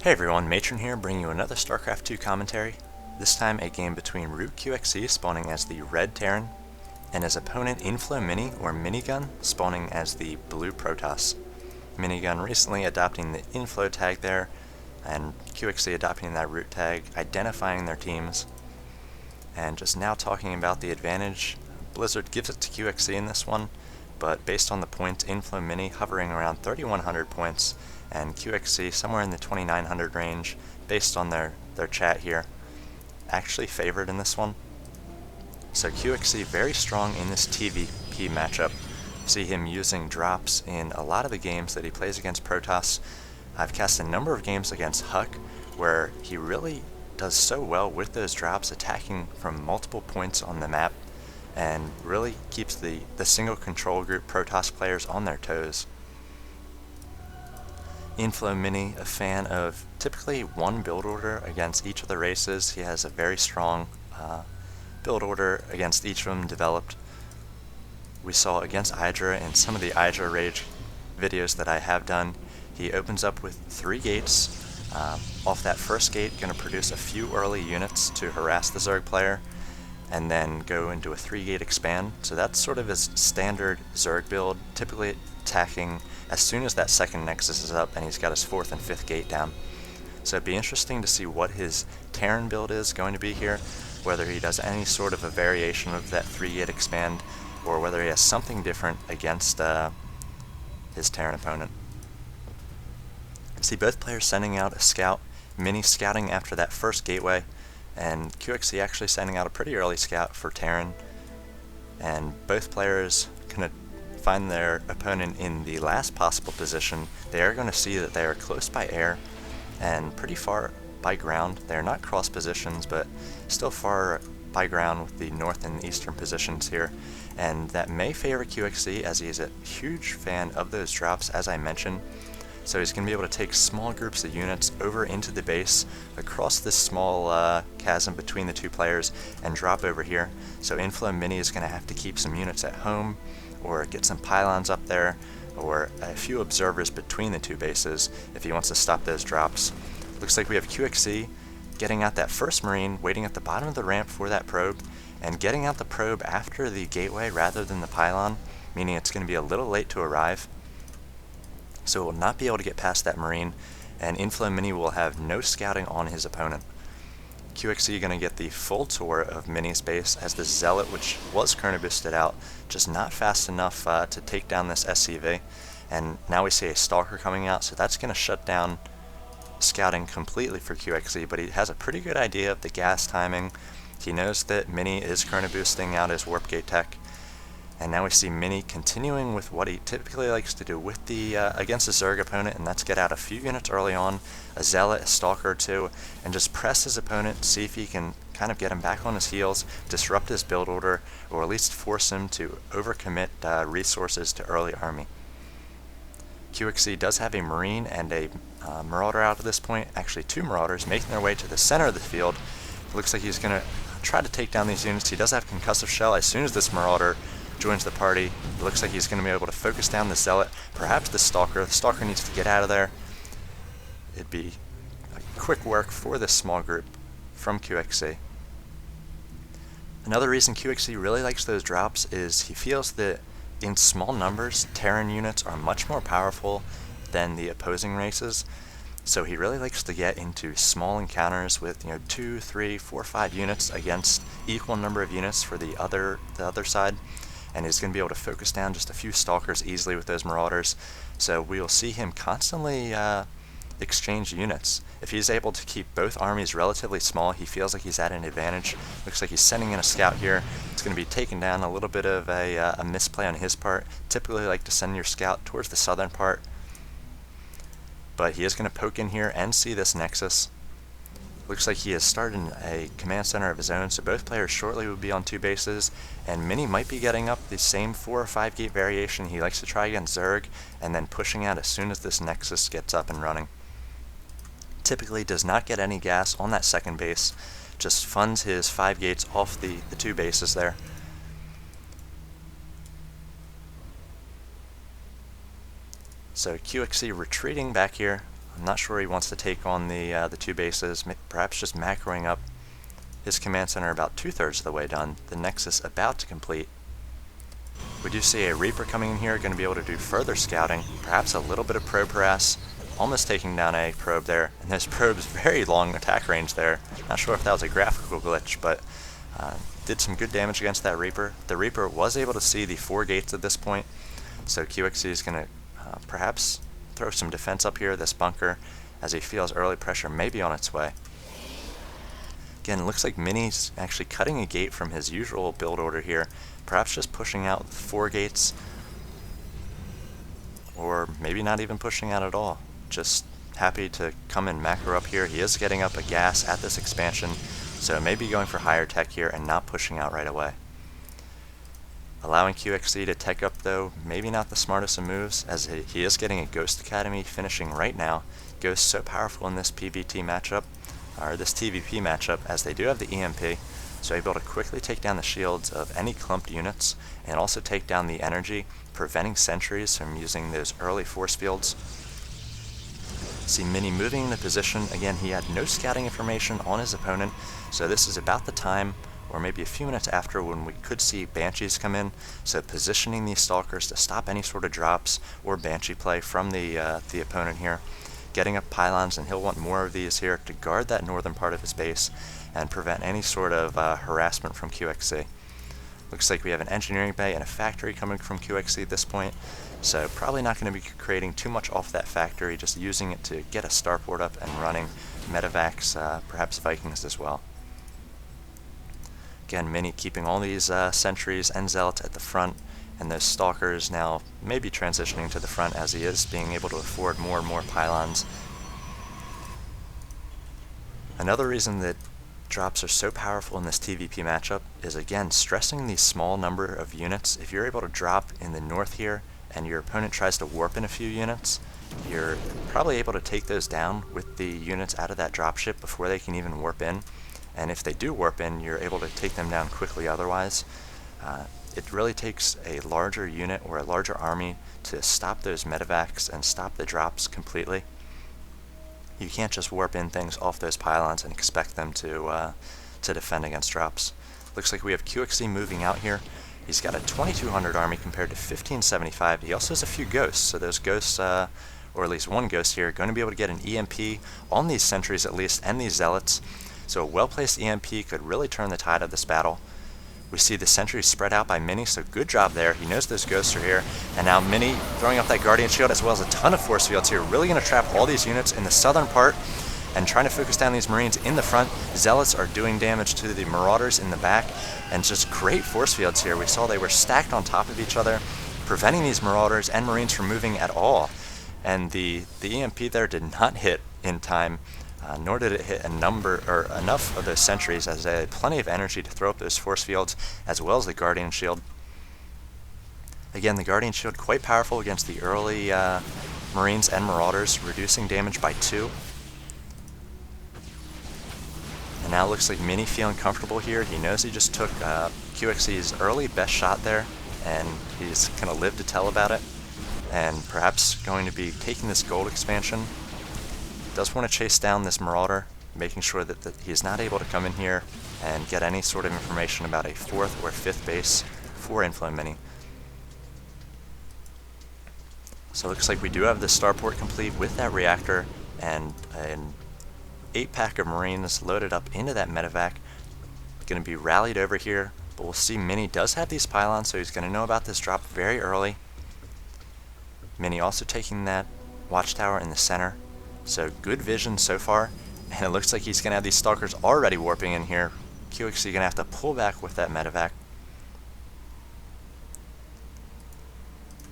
Hey everyone, Matron here, bringing you another Starcraft 2 commentary. This time a game between Root QXC spawning as the Red Terran, and his opponent Inflow Mini or Minigun spawning as the Blue Protoss. Minigun recently adopting the Inflow tag there, and QXC adopting that Root tag, identifying their teams. And just now talking about the advantage, Blizzard gives it to QXC in this one, but based on the points, Inflow Mini hovering around 3,100 points, and QXC somewhere in the 2,900 range, based on their chat here, actually favored in this one. So QXC very strong in this TVP matchup. See him using drops in a lot of the games that he plays against Protoss. I've cast a number of games against Huck, where he really does so well with those drops, attacking from multiple points on the map, and really keeps the single control group Protoss players on their toes. Inflow Mini, a fan of typically one build order against each of the races. He has a very strong build order against each of them developed. We saw against Hydra in some of the Hydra Rage videos that I have done, he opens up with 3 gates. Off that first gate, going to produce a few early units to harass the Zerg player, and then go into a 3-gate expand. So that's sort of his standard Zerg build, typically attacking as soon as that second Nexus is up and he's got his 4th and 5th gate down. So it'd be interesting to see what his Terran build is going to be here, whether he does any sort of a variation of that 3-gate expand, or whether he has something different against his Terran opponent. See both players sending out a scout, Mini scouting after that first gateway, and QXC actually sending out a pretty early scout for Terran, and both players going to find their opponent in the last possible position. They are going to see that they are close by air and pretty far by ground. They're not cross positions, but still far by ground with the north and eastern positions here, and that may favor QXC as he is a huge fan of those drops, as I mentioned. So he's going to be able to take small groups of units over into the base, across this small chasm between the two players, and drop over here. So Inflow Mini is going to have to keep some units at home, or get some pylons up there, or a few observers between the two bases if he wants to stop those drops. Looks like we have QXC getting out that first Marine, waiting at the bottom of the ramp for that probe, and getting out the probe after the gateway rather than the pylon, meaning it's going to be a little late to arrive. So it will not be able to get past that Marine, and Inflow Mini will have no scouting on his opponent. QXC going to get the full tour of Mini's base as the Zealot, which was chrono-boosted out, just not fast enough to take down this SCV. And now we see a Stalker coming out, so that's going to shut down scouting completely for QXC, but he has a pretty good idea of the gas timing. He knows that Mini is chrono-boosting out his Warp Gate tech. And now we see Mini continuing with what he typically likes to do with the against a Zerg opponent, and that's get out a few units early on, a Zealot, a Stalker or two, and just press his opponent, see if he can kind of get him back on his heels, disrupt his build order, or at least force him to overcommit resources to early army. QXC does have a Marine and a Marauder out at this point, actually 2 Marauders making their way to the center of the field. It looks like he's going to try to take down these units. He does have Concussive Shell. As soon as this Marauder joins the party, it looks like he's going to be able to focus down the Zealot, perhaps the Stalker. The Stalker needs to get out of there. It'd be a quick work for this small group from QXC. Another reason QXC really likes those drops is he feels that in small numbers, Terran units are much more powerful than the opposing races. So he really likes to get into small encounters with 2, 3, 4, 5 units against equal number of units for the other side. And he's going to be able to focus down just a few Stalkers easily with those Marauders. So we will see him constantly exchange units. If he's able to keep both armies relatively small, he feels like he's at an advantage. Looks like he's sending in a scout here. It's going to be taken down, a little bit of a misplay on his part. Typically like to send your scout towards the southern part. But he is going to poke in here and see this Nexus. Looks like he has started a command center of his own, so both players shortly will be on 2 bases, and Mini might be getting up the same 4 or 5 gate variation he likes to try against Zerg, and then pushing out as soon as this Nexus gets up and running. Typically does not get any gas on that second base, just funds his 5 gates off the 2 bases there. So QXC retreating back here, I'm not sure he wants to take on the two bases, perhaps just macroing up his command center about 2/3 of the way done. The Nexus about to complete. We do see a Reaper coming in here, going to be able to do further scouting, perhaps a little bit of probe harass, almost taking down a probe there, and this probe's very long attack range there. Not sure if that was a graphical glitch, but did some good damage against that Reaper. The Reaper was able to see the 4 gates at this point, so QXC is going to perhaps throw some defense up here, this bunker, as he feels early pressure may be on its way. Again, it looks like Mini's actually cutting a gate from his usual build order here, perhaps just pushing out 4 gates, or maybe not even pushing out at all. Just happy to come and macro up here. He is getting up a gas at this expansion, so maybe going for higher tech here and not pushing out right away. Allowing QXC to tech up though, maybe not the smartest of moves, as he is getting a Ghost Academy finishing right now. Ghost so powerful in this PvT matchup, or this TVP matchup, as they do have the EMP, so able to quickly take down the shields of any clumped units, and also take down the energy, preventing sentries from using those early force fields. See Mini moving into position. Again, he had no scouting information on his opponent, so this is about the time, or maybe a few minutes after, when we could see Banshees come in, so positioning these Stalkers to stop any sort of drops or Banshee play from the opponent here. Getting up pylons, and he'll want more of these here to guard that northern part of his base and prevent any sort of harassment from QXC. Looks like we have an engineering bay and a factory coming from QXC at this point, so probably not going to be creating too much off that factory, just using it to get a starport up and running, medevacs, perhaps Vikings as well. Again, Mini keeping all these sentries and zealots at the front, and those Stalkers now maybe transitioning to the front as he is being able to afford more and more pylons. Another reason that drops are so powerful in this TVP matchup is, again, stressing the small number of units. If you're able to drop in the north here and your opponent tries to warp in a few units, you're probably able to take those down with the units out of that dropship before they can even warp in. And if they do warp in, you're able to take them down quickly otherwise. It really takes a larger unit or a larger army to stop those medevacs and stop the drops completely. You can't just warp in things off those pylons and expect them to defend against drops. Looks like we have QXC moving out here. He's got a 2200 army compared to 1575. He also has a few ghosts, so those ghosts, or at least one ghost here, going to be able to get an EMP on these sentries at least, and these zealots. So a well-placed EMP could really turn the tide of this battle. We see the sentries spread out by Mini, so good job there. He knows those ghosts are here. And now Mini throwing up that Guardian Shield as well as a ton of force fields here. Really going to trap all these units in the southern part and trying to focus down these Marines in the front. Zealots are doing damage to the Marauders in the back, and just great force fields here. We saw they were stacked on top of each other, preventing these Marauders and Marines from moving at all. And the EMP there did not hit in time. Nor did it hit enough of those sentries, as they had plenty of energy to throw up those force fields, as well as the Guardian Shield. Again, the Guardian Shield quite powerful against the early Marines and Marauders, reducing damage by 2. And now it looks like Mini feeling comfortable here. He knows he just took QXC's early best shot there, and he's going to live to tell about it, and perhaps going to be taking this gold expansion. Does want to chase down this Marauder, making sure that he's not able to come in here and get any sort of information about a 4th or 5th base for Inflow Mini. So it looks like we do have the starport complete with that reactor and an 8-pack of Marines loaded up into that medevac. Going to be rallied over here, but we'll see Mini does have these pylons, so he's going to know about this drop very early. Mini also taking that watchtower in the center. So good vision so far, and it looks like he's going to have these Stalkers already warping in here. QXC going to have to pull back with that medevac.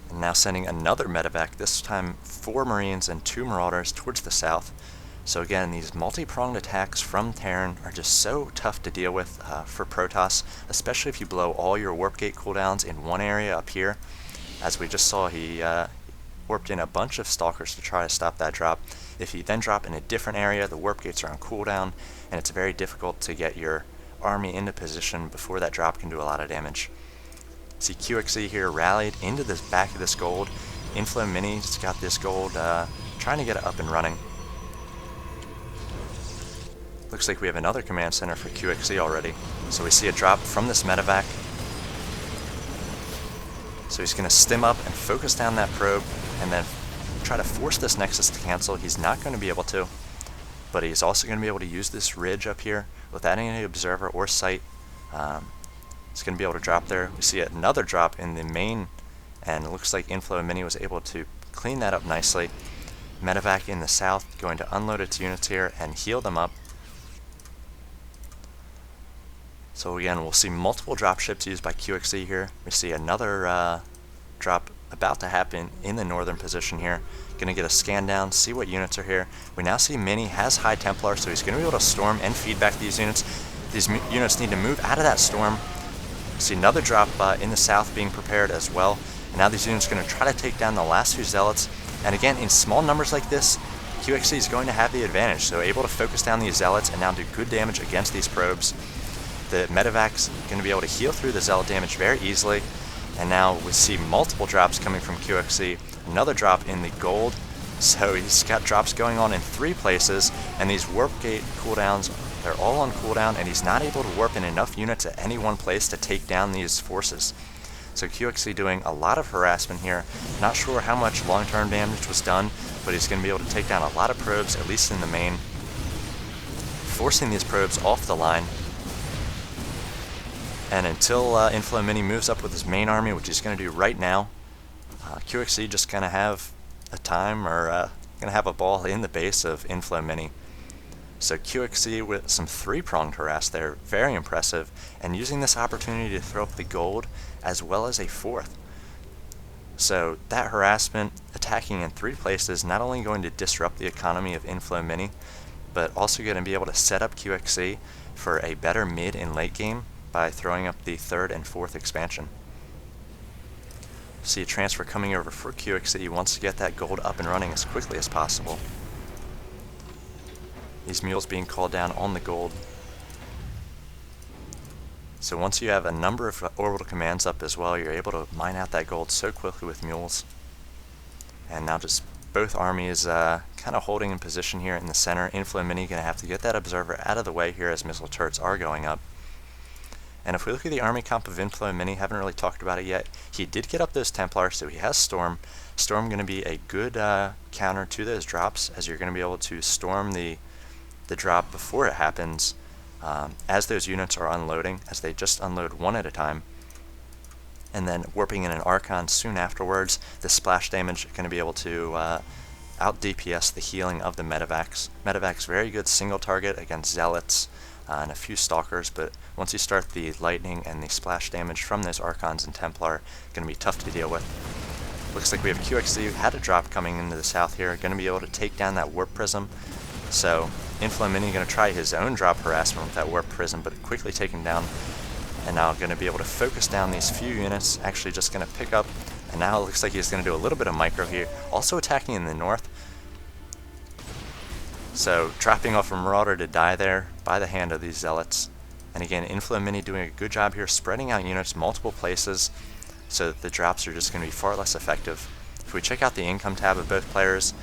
And now sending another medevac, this time 4 Marines and 2 Marauders towards the south. So again, these multi-pronged attacks from Terran are just so tough to deal with for Protoss, especially if you blow all your warp gate cooldowns in one area up here. As we just saw, he warped in a bunch of Stalkers to try to stop that drop. If you then drop in a different area, the warp gates are on cooldown, and it's very difficult to get your army into position before that drop can do a lot of damage. See QXC here rallied into the back of this gold. Inflow Mini's got this gold, trying to get it up and running. Looks like we have another command center for QXE already. So we see a drop from this medevac. So he's going to stim up and focus down that probe and then try to force this Nexus to cancel. He's not going to be able to, but he's also going to be able to use this ridge up here without any observer or sight. He's going to be able to drop there. We see another drop in the main, and it looks like Inflow Mini was able to clean that up nicely. Medevac in the south going to unload its units here and heal them up. So again, we'll see multiple drop ships used by QXE here. We see another drop about to happen in the northern position here. Gonna get a scan down, see what units are here. We now see Mini has High Templar, so he's gonna be able to storm and feed back these units. These units need to move out of that storm. We see another drop in the south being prepared as well. And now these units are gonna try to take down the last few zealots. And again, in small numbers like this, QXE is going to have the advantage. So able to focus down these zealots and now do good damage against these probes. The medevac's going to be able to heal through the zealot damage very easily. And now we see multiple drops coming from QXE. Another drop in the gold. So he's got drops going on in 3 places. And these warp gate cooldowns, they're all on cooldown. And he's not able to warp in enough units at any one place to take down these forces. So QXE doing a lot of harassment here. Not sure how much long-term damage was done, but he's going to be able to take down a lot of probes, at least in the main. Forcing these probes off the line. And until Inflow Mini moves up with his main army, which he's going to do right now, QXE just going to have a time, or going to have a ball in the base of Inflow Mini. So QXE with some 3-pronged harass there, very impressive, and using this opportunity to throw up the gold as well as a 4th. So that harassment, attacking in 3 places, not only going to disrupt the economy of Inflow Mini, but also going to be able to set up QXE for a better mid and late game by throwing up the 3rd and 4th expansion. See a transfer coming over for QXE. Wants to get that gold up and running as quickly as possible. These mules being called down on the gold. So once you have a number of orbital commands up as well, you're able to mine out that gold so quickly with mules. And now just both armies kind of holding in position here in the center. Inflow Mini going to have to get that observer out of the way here as missile turrets are going up. And if we look at the army comp of Inflow Mini, haven't really talked about it yet, he did get up those Templars, so he has Storm. Storm going to be a good counter to those drops, as you're going to be able to storm the drop before it happens, as those units are unloading, as they just unload one at a time. And then warping in an Archon soon afterwards, the splash damage going to be able to out DPS the healing of the medevacs. Medevacs very good single target against zealots and a few stalkers, but once you start the lightning and the splash damage from those Archons and Templar, going to be tough to deal with. Looks like we have QXE who had a drop coming into the south here, going to be able to take down that warp prism. So Inflow Mini going to try his own drop harassment with that warp prism, but quickly taken down. And now going to be able to focus down these few units, actually just going to pick up, and now it looks like he's going to do a little bit of micro here, also attacking in the north. So dropping off a Marauder to die there by the hand of these zealots. And again, Inflow Mini doing a good job here, spreading out units multiple places, so that the drops are just going to be far less effective. If we check out the income tab of both players,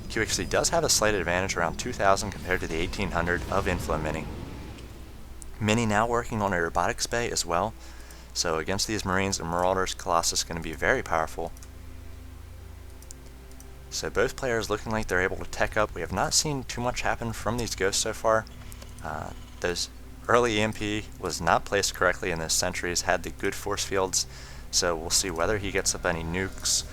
QXE does have a slight advantage, around 2,000 compared to the 1,800 of Inflow Mini. Mini now working on a robotics bay as well, so against these Marines and Marauders, Colossus is going to be very powerful. So both players looking like they're able to tech up. We have not seen too much happen from these ghosts so far. Those early EMP was not placed correctly, and those sentries had the good force fields, so we'll see whether he gets up any nukes